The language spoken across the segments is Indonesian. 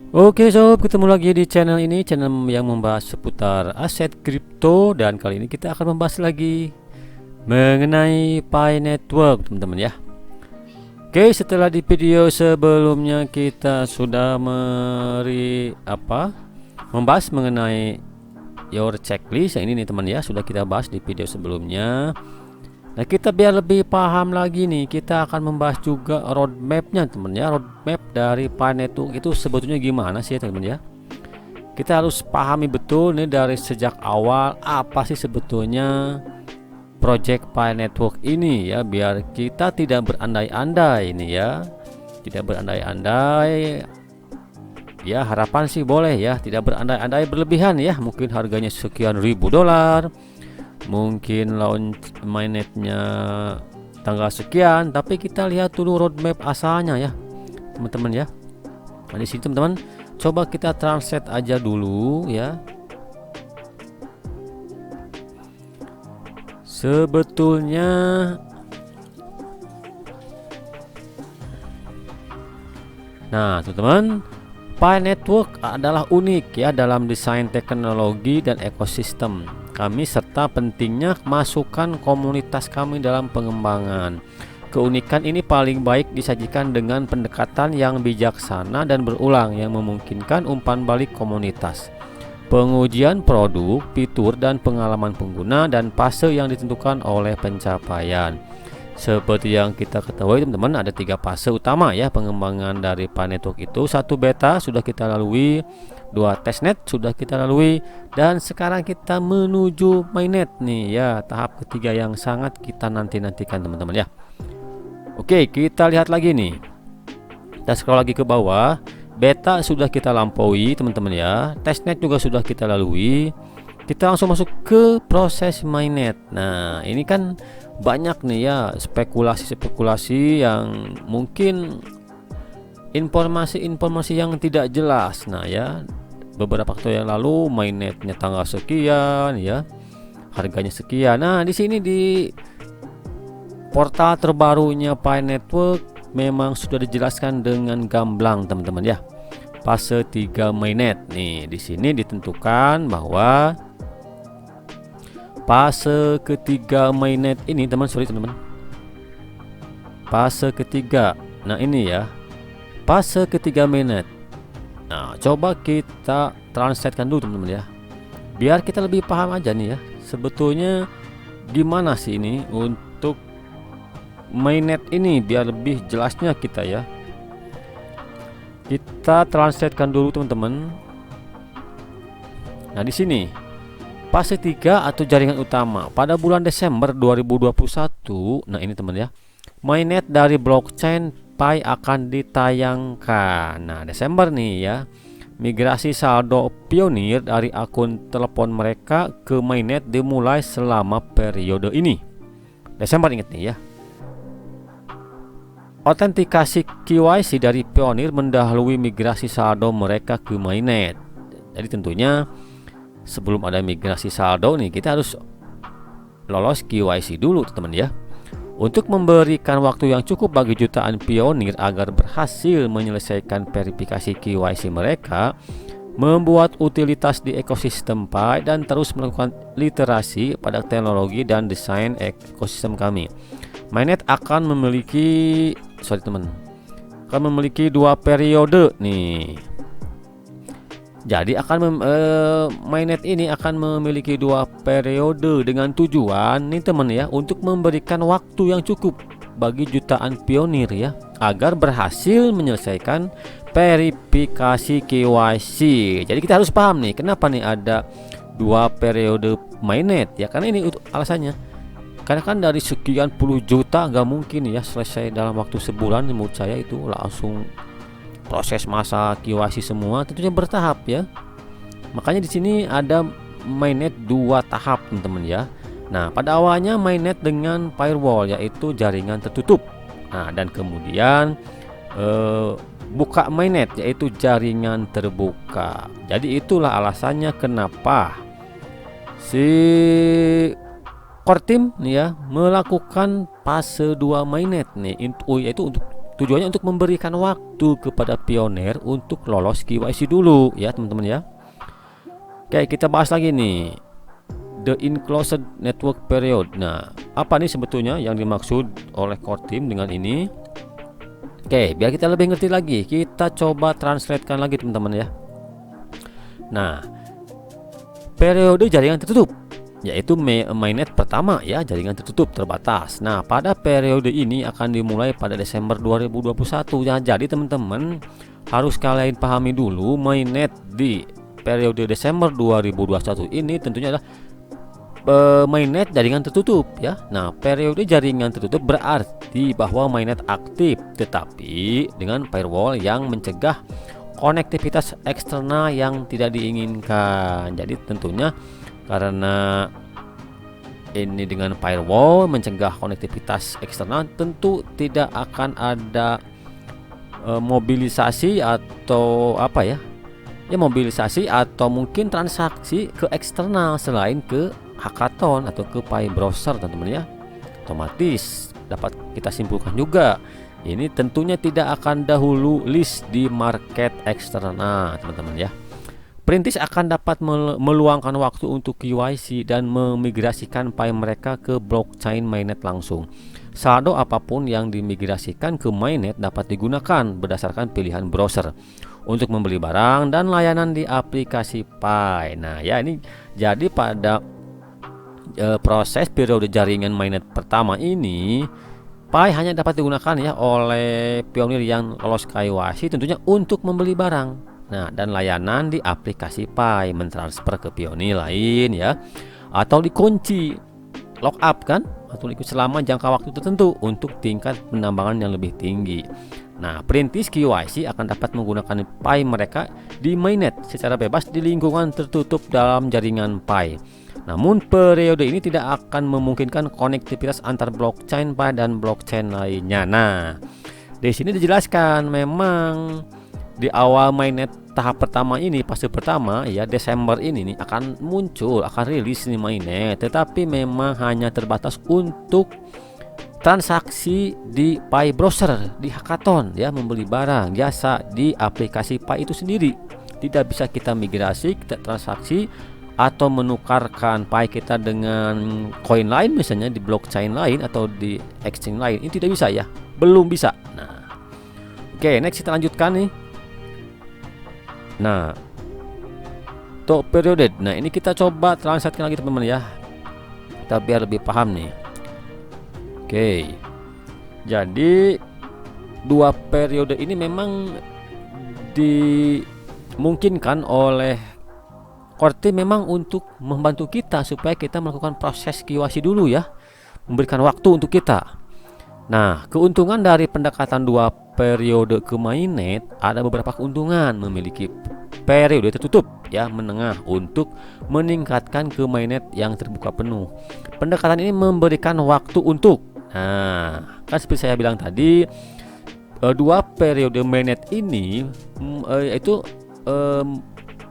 Oke sob, ketemu lagi di channel ini, channel yang membahas seputar aset kripto. Dan kali ini kita akan membahas lagi mengenai Pi Network, teman-teman ya. Oke, setelah di video sebelumnya kita sudah membahas mengenai your checklist. Yang ini nih teman ya, sudah kita bahas di video sebelumnya. Nah, kita biar lebih paham lagi nih, kita akan membahas juga roadmapnya teman ya. Roadmap dari Pi Network itu sebetulnya gimana sih ya teman ya. Kita harus pahami betul nih dari sejak awal apa sih sebetulnya project Pi Network ini ya, biar kita tidak berandai-andai ini ya. Tidak berandai-andai. Ya, harapan sih boleh ya, tidak berandai-andai berlebihan ya. Mungkin harganya sekian ribu dolar, mungkin launch mainnetnya tanggal sekian, tapi kita lihat dulu roadmap asalnya ya teman-teman ya. Nah, di sini teman-teman coba kita translate aja dulu ya. Sebetulnya nah teman-teman, Pi Network adalah unik ya dalam desain teknologi dan ekosistem kami, serta pentingnya masukan komunitas kami dalam pengembangan. Keunikan ini paling baik disajikan dengan pendekatan yang bijaksana dan berulang yang memungkinkan umpan balik komunitas, pengujian produk, fitur dan pengalaman pengguna, dan fase yang ditentukan oleh pencapaian. Seperti yang kita ketahui teman-teman, ada 3 fase utama ya pengembangan dari Pi Network itu. 1 beta sudah kita lalui, 2 testnet sudah kita lalui, dan sekarang kita menuju mainnet nih ya, tahap ketiga yang sangat kita nantikan teman-teman ya. Oke, kita lihat lagi nih. Kita scroll lagi ke bawah. Beta sudah kita lampaui teman-teman ya. Testnet juga sudah kita lalui. Kita langsung masuk ke proses mainnet. Nah, ini kan banyak nih ya spekulasi-spekulasi yang mungkin informasi-informasi yang tidak jelas. Nah ya, beberapa waktu yang lalu mainnetnya tanggal sekian ya, harganya sekian. Nah, di sini di portal terbarunya Pi Network memang sudah dijelaskan dengan gamblang teman-teman ya. Fase 3 mainnet nih, di sini ditentukan bahwa fase ketiga mainnet ini teman-teman, fase ketiga. Nah ini ya, fase ketiga mainnet. Nah, coba kita translatekan dulu teman-teman ya, biar kita lebih paham aja nih ya, sebetulnya gimana sih ini untuk mainnet ini, biar lebih jelasnya kita ya. Kita translatekan dulu teman-teman. Nah, di sini fase 3 atau jaringan utama pada bulan Desember 2021. Nah, ini teman ya, mainnet dari blockchain Pi akan ditayangkan. Nah, Desember nih ya. Migrasi saldo Pioneer dari akun telepon mereka ke mainnet dimulai selama periode ini. Desember, ingat nih ya. Autentikasi KYC dari Pioneer mendahului migrasi saldo mereka ke mainnet. Jadi tentunya sebelum ada migrasi saldo nih, kita harus lolos KYC dulu teman ya. Untuk memberikan waktu yang cukup bagi jutaan pionir agar berhasil menyelesaikan verifikasi KYC mereka, membuat utilitas di ekosistem Pi, dan terus melakukan literasi pada teknologi dan desain ekosistem kami. Mainnet akan memiliki dua periode nih. Jadi mainnet ini akan memiliki 2 periode dengan tujuan nih teman ya, untuk memberikan waktu yang cukup bagi jutaan pionir ya agar berhasil menyelesaikan verifikasi KYC. Jadi kita harus paham nih kenapa nih ada 2 periode mainnet ya, karena ini alasannya. Karena kan dari sekian puluh juta nggak mungkin ya selesai dalam waktu sebulan. Menurut saya itu langsung proses masa KYC semua, tentunya bertahap ya. Makanya di sini ada mainnet 2 tahap teman-teman ya. Nah, pada awalnya mainnet dengan firewall, yaitu jaringan tertutup. Nah, dan kemudian buka mainnet, yaitu jaringan terbuka. Jadi itulah alasannya kenapa si core team nih ya melakukan fase 2 mainnet nih, yaitu untuk Tujuannya untuk memberikan waktu kepada pionir untuk lolos KYC dulu ya teman-teman ya. Oke, kita bahas lagi nih, the enclosed network period. Nah, apa nih sebetulnya yang dimaksud oleh core team dengan ini? Oke, biar kita lebih ngerti lagi, kita coba translatekan lagi teman-teman ya. Nah, periode jaringan tertutup yaitu mainnet pertama ya, jaringan tertutup terbatas. Nah, pada periode ini akan dimulai pada Desember 2021 ya. Jadi teman-teman harus kalian pahami dulu, mainnet di periode Desember 2021 ini tentunya adalah mainnet jaringan tertutup ya. Nah, periode jaringan tertutup berarti bahwa mainnet aktif tetapi dengan firewall yang mencegah konektivitas eksternal yang tidak diinginkan. Jadi tentunya karena ini dengan firewall mencegah konektivitas eksternal, tentu tidak akan ada mobilisasi atau apa ya, mobilisasi atau mungkin transaksi ke eksternal selain ke hackathon atau ke Pi browser teman-teman ya. Otomatis dapat kita simpulkan juga ini tentunya tidak akan dahulu list di market eksternal teman-teman ya. Perintis akan dapat meluangkan waktu untuk KYC dan memigrasikan Pi mereka ke blockchain mainnet langsung. Saldo apapun yang dimigrasikan ke mainnet dapat digunakan berdasarkan pilihan browser untuk membeli barang dan layanan di aplikasi Pi. Nah ya, ini jadi pada proses periode jaringan mainnet pertama ini, Pi hanya dapat digunakan ya oleh pionir yang lolos KYC tentunya untuk membeli barang. Nah, dan layanan di aplikasi Pi mentransfer ke pionir lain ya, atau dikunci lock up kan, atau selama jangka waktu tertentu untuk tingkat penambangan yang lebih tinggi. Nah, perintis KYC akan dapat menggunakan Pi mereka di mainnet secara bebas di lingkungan tertutup dalam jaringan Pi. Namun periode ini tidak akan memungkinkan konektivitas antar blockchain Pi dan blockchain lainnya. Nah, di sini dijelaskan memang di awal mainnet tahap pertama ini, fase pertama ya, Desember ini nih akan muncul, akan rilis nih mainnet, tetapi memang hanya terbatas untuk transaksi di Pi browser, di hackathon ya, membeli barang jasa di aplikasi Pi itu sendiri. Tidak bisa kita migrasi, kita transaksi atau menukarkan Pi kita dengan koin lain misalnya di blockchain lain atau di exchange lain. Ini tidak bisa ya, belum bisa. Nah, oke, next kita lanjutkan nih. Nah, untuk periode, nah ini kita coba translatekan lagi teman-teman ya, kita biar lebih paham nih. Oke, jadi dua periode ini memang dimungkinkan oleh core team memang untuk membantu kita supaya kita melakukan proses KYC dulu ya, memberikan waktu untuk kita. Nah, keuntungan dari pendekatan dua periode ke mainnet ada beberapa keuntungan. Memiliki periode tertutup ya, menengah untuk meningkatkan ke mainnet yang terbuka penuh. Pendekatan ini memberikan waktu untuk, nah kan seperti saya bilang tadi, dua periode mainnet ini itu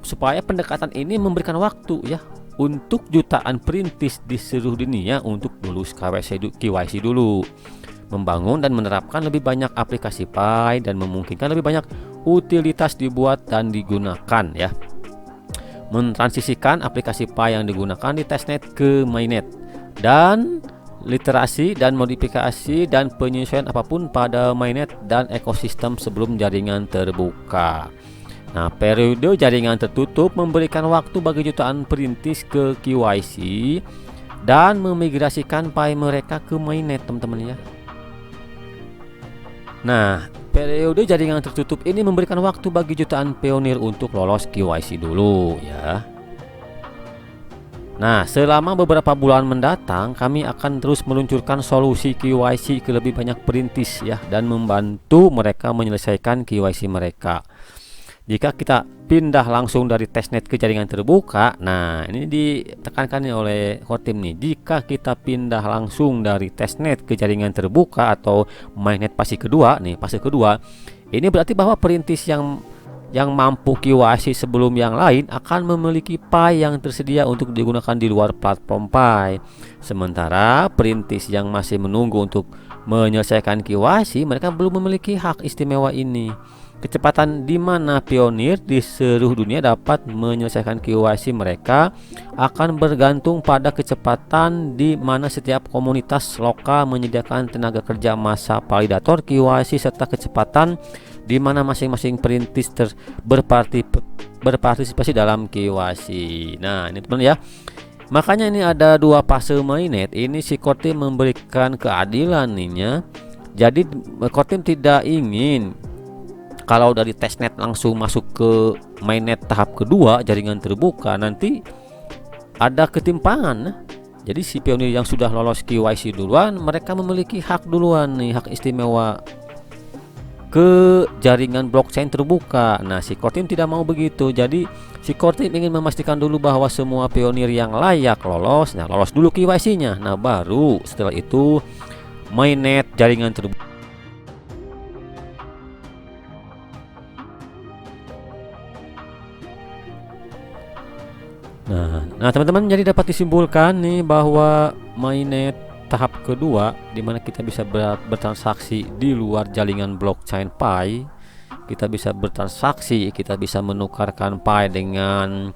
supaya pendekatan ini memberikan waktu ya untuk jutaan perintis di seluruh dunia untuk lulus KYC dulu, membangun dan menerapkan lebih banyak aplikasi Pi dan memungkinkan lebih banyak utilitas dibuat dan digunakan ya. Mentransisikan aplikasi Pi yang digunakan di testnet ke mainnet, dan literasi dan modifikasi dan penyesuaian apapun pada mainnet dan ekosistem sebelum jaringan terbuka. Nah, periode jaringan tertutup memberikan waktu bagi jutaan perintis ke KYC dan memigrasikan Pi mereka ke mainnet teman-teman ya. Nah, periode jaringan tertutup ini memberikan waktu bagi jutaan pionir untuk lolos KYC dulu ya. Nah, selama beberapa bulan mendatang kami akan terus meluncurkan solusi KYC ke lebih banyak perintis ya, dan membantu mereka menyelesaikan KYC mereka. Jika kita pindah langsung dari testnet ke jaringan terbuka, nah ini ditekankan oleh core team nih, jika kita pindah langsung dari testnet ke jaringan terbuka atau mainnet fase kedua nih, fase kedua ini berarti bahwa perintis yang mampu KYC sebelum yang lain akan memiliki Pi yang tersedia untuk digunakan di luar platform Pi. Sementara perintis yang masih menunggu untuk menyelesaikan KYC, mereka belum memiliki hak istimewa ini. Kecepatan di mana pionir di seluruh dunia dapat menyelesaikan KYC mereka akan bergantung pada kecepatan di mana setiap komunitas lokal menyediakan tenaga kerja massa validator KYC serta kecepatan di mana masing-masing perintis berpartisipasi dalam KYC. Nah, ini teman ya. Makanya ini ada dua fase mainnet. Ini si core team memberikan keadilan nih. Jadi core team tidak ingin kalau dari testnet langsung masuk ke mainnet tahap kedua jaringan terbuka nanti ada ketimpangan. Jadi si pionir yang sudah lolos KYC duluan, mereka memiliki hak duluan nih, hak istimewa ke jaringan blockchain terbuka. Nah, si core team tidak mau begitu. Jadi si core team ingin memastikan dulu bahwa semua pionir yang layak lolos. Nah, lolos dulu KYC-nya. Nah, baru setelah itu mainnet jaringan terbuka. Nah teman-teman, jadi dapat disimpulkan nih bahwa mainnet tahap kedua di mana kita bisa bertransaksi di luar jaringan blockchain Pi, kita bisa bertransaksi, kita bisa menukarkan Pi dengan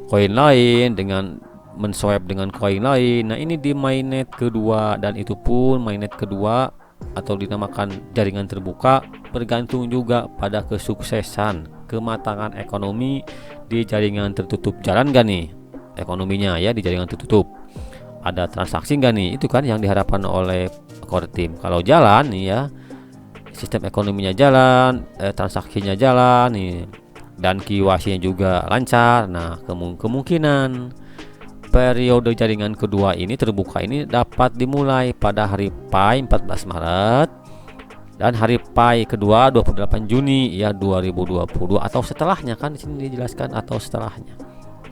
koin lain, dengan menswap dengan koin lain. Nah, ini di mainnet kedua, dan itu pun mainnet kedua atau dinamakan jaringan terbuka bergantung juga pada kesuksesan, kematangan ekonomi di jaringan tertutup. Jalan gak nih ekonominya ya di jaringan tertutup? Ada transaksi nggak nih? Itu kan yang diharapkan oleh core team. Kalau jalan nih ya, sistem ekonominya jalan, transaksinya jalan nih, dan KYC-nya juga lancar. Nah, kemungkinan periode jaringan kedua ini terbuka ini dapat dimulai pada hari Pi 14 Maret dan hari Pi kedua 28 Juni ya 2020 atau setelahnya, kan di sini dijelaskan atau setelahnya.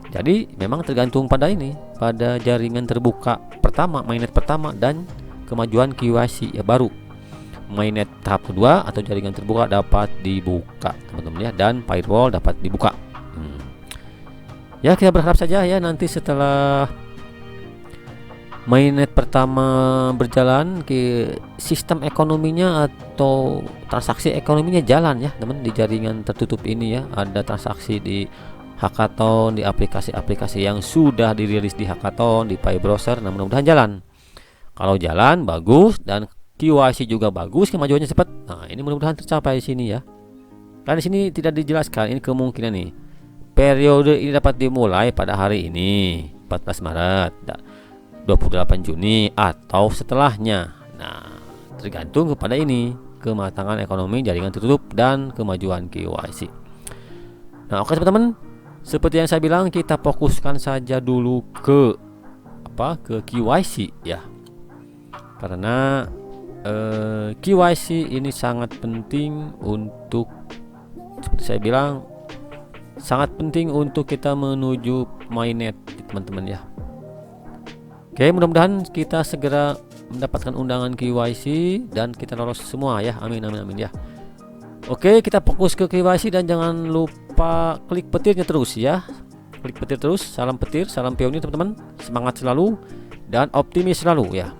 Jadi memang tergantung pada ini, pada jaringan terbuka pertama, mainnet pertama, dan kemajuan KYC ya, baru mainnet tahap kedua atau jaringan terbuka dapat dibuka teman-teman ya, dan firewall dapat dibuka. Ya, kita berharap saja ya nanti setelah mainnet pertama berjalan, ke sistem ekonominya atau transaksi ekonominya jalan ya teman di jaringan tertutup ini ya. Ada transaksi di hackathon, di aplikasi-aplikasi yang sudah dirilis di hackathon, di Pi browser. Nah, mudah-mudahan jalan. Kalau jalan bagus dan KYC juga bagus, kemajuannya cepat. Nah, ini mudah-mudahan tercapai di sini ya. Karena di sini tidak dijelaskan ini kemungkinan nih. Periode ini dapat dimulai pada hari ini 14 Maret, 28 Juni atau setelahnya. Nah, tergantung kepada ini, kematangan ekonomi jaringan tertutup dan kemajuan KYC. Nah, oke teman-teman, seperti yang saya bilang, kita fokuskan saja dulu ke KYC ya. Karena KYC ini sangat penting untuk, seperti saya bilang, sangat penting untuk kita menuju mainnet teman-teman ya. Oke, mudah-mudahan kita segera mendapatkan undangan KYC dan kita lolos semua ya. Amin amin amin ya. Oke, kita fokus ke KYC dan jangan lupa klik petirnya terus ya. Klik petir terus. Salam petir, salam pionir teman-teman. Semangat selalu dan optimis selalu ya.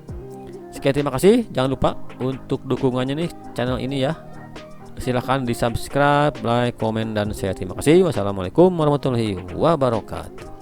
Sekian, terima kasih. Jangan lupa untuk dukungannya nih channel ini ya. Silahkan di subscribe, like, komen, dan share. Terima kasih. Wassalamualaikum warahmatullahi wabarakatuh.